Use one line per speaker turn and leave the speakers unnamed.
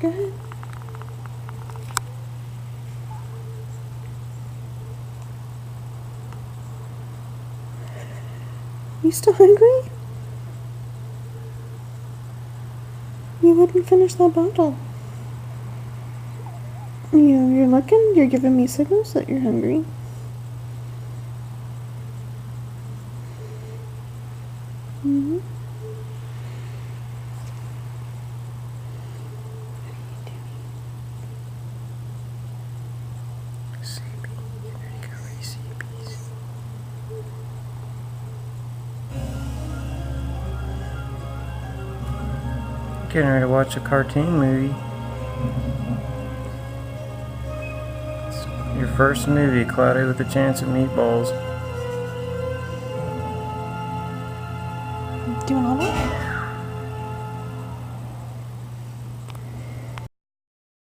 Go ahead. You still hungry? You wouldn't finish that bottle. You're looking, you're giving me signals that you're hungry. Mm-hmm.
Getting ready to watch a cartoon movie. Your first movie, Cloudy with a Chance of Meatballs.